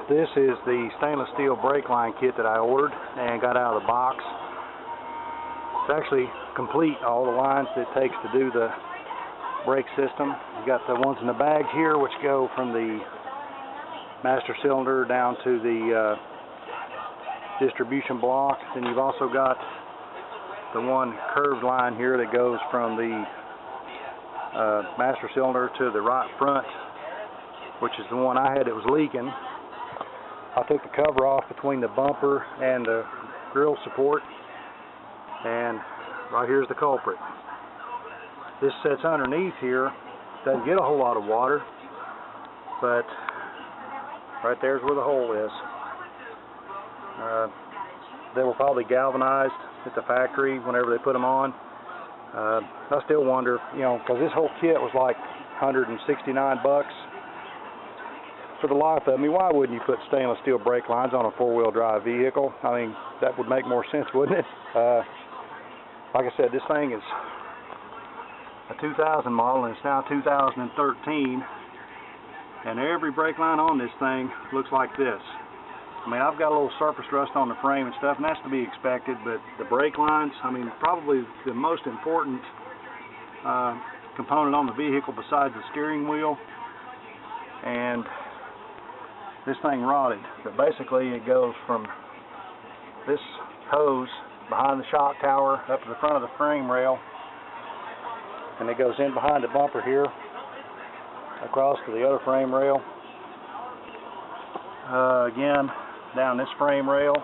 This is the stainless steel brake line kit that I ordered and got out of the box. It's actually complete, all the lines that it takes to do the brake system. You've got the ones in the bag here, which go from the master cylinder down to the distribution block. Then you've also got the one curved line here that goes from the master cylinder to the right front, which is the one I had that was leaking. I took the cover off between the bumper and the grill support, and right here's the culprit. This sits underneath here, doesn't get a whole lot of water, but right there's where the hole is. They were probably galvanized at the factory whenever they put them on. I still wonder, you know, because this whole kit was like $169 for the life of me. Why wouldn't you put stainless steel brake lines on a four-wheel drive vehicle? I mean, that would make more sense, wouldn't it? Like I said, this thing is a 2000 model, and it's now 2013, and every brake line on this thing looks like this. I mean, I've got a little surface rust on the frame and stuff, and that's to be expected, but the brake lines, I mean, probably the most important component on the vehicle besides the steering wheel, and this thing rotted. But basically it goes from this hose behind the shock tower up to the front of the frame rail, and it goes in behind the bumper here across to the other frame rail, again down this frame rail,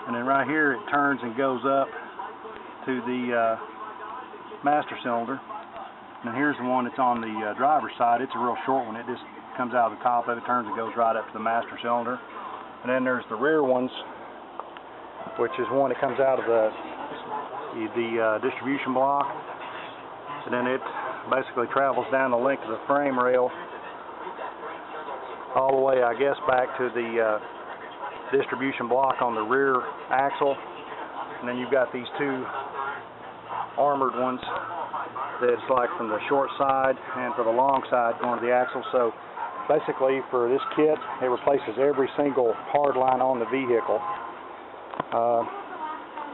and then right here it turns and goes up to the master cylinder. And here's the one that's on the driver's side. It's a real short one. It just comes out of the top of it, turns and goes right up to the master cylinder. And then there's the rear ones, which is one that comes out of the distribution block, and then it basically travels down the length of the frame rail all the way, I guess, back to the distribution block on the rear axle. And then you've got these two armored ones that's like from the short side and for the long side going to the axle. So basically for this kit, it replaces every single hard line on the vehicle.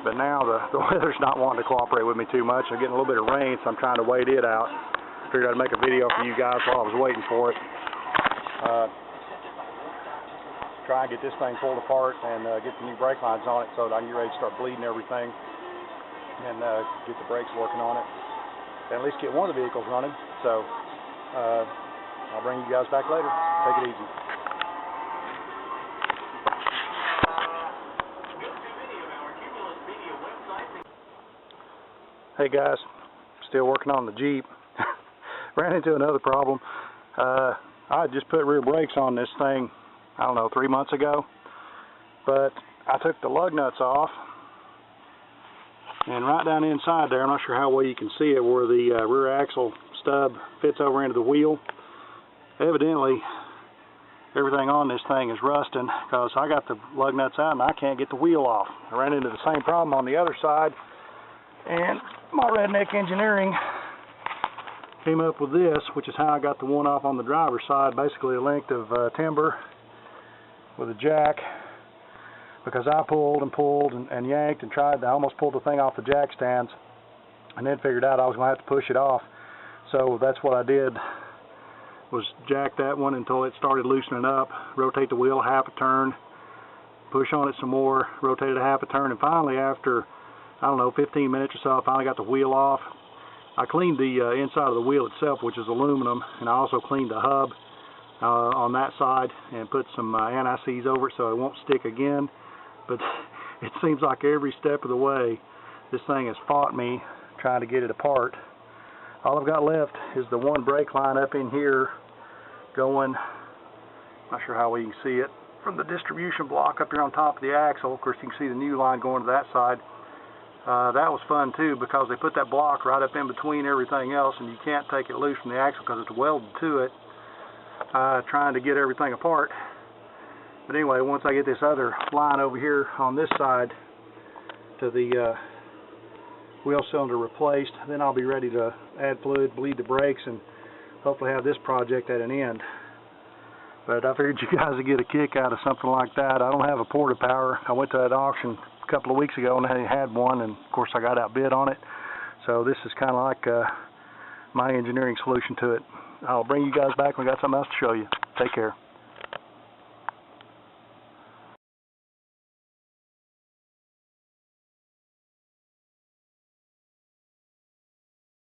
But now the weather's not wanting to cooperate with me too much. I'm getting a little bit of rain, so I'm trying to wait it out. Figured I'd make a video for you guys while I was waiting for it. Try and get this thing pulled apart and get the new brake lines on it so that I can get ready to start bleeding everything and get the brakes working on it. And at least get one of the vehicles running. So I'll bring you guys back later. Take it easy. Hey guys, still working on the Jeep. Ran into another problem. I just put rear brakes on this thing, I don't know, 3 months ago, but I took the lug nuts off, and right down inside there, I'm not sure how well you can see it, where the rear axle stub fits over into the wheel. Evidently everything on this thing is rusting, because I got the lug nuts out and I can't get the wheel off. I ran into the same problem on the other side, and my redneck engineering came up with this, which is how I got the one off on the driver's side, basically a length of timber with a jack, because I pulled and yanked and tried. I almost pulled the thing off the jack stands, and then figured out I was going to have to push it off. So that's what I did, was jack that one until it started loosening up, rotate the wheel half a turn, push on it some more, rotate it a half a turn, and finally after, I don't know, 15 minutes or so, I finally got the wheel off. I cleaned the inside of the wheel itself, which is aluminum, and I also cleaned the hub on that side and put some anti-seize over it so it won't stick again. But it seems like every step of the way this thing has fought me trying to get it apart. All I've got left is the one brake line up in here going, not sure how well you can see it, from the distribution block up here on top of the axle. Of course you can see the new line going to that side. That was fun too, because they put that block right up in between everything else, and you can't take it loose from the axle because it's welded to it, trying to get everything apart. But anyway, once I get this other line over here on this side to the wheel cylinder replaced, then I'll be ready to add fluid, bleed the brakes, and hopefully have this project at an end. But I figured you guys would get a kick out of something like that. I don't have a porta power. I went to that auction a couple of weeks ago and they had one, and of course I got outbid on it. So this is kind of like my engineering solution to it. I'll bring you guys back when we got something else to show you. Take care.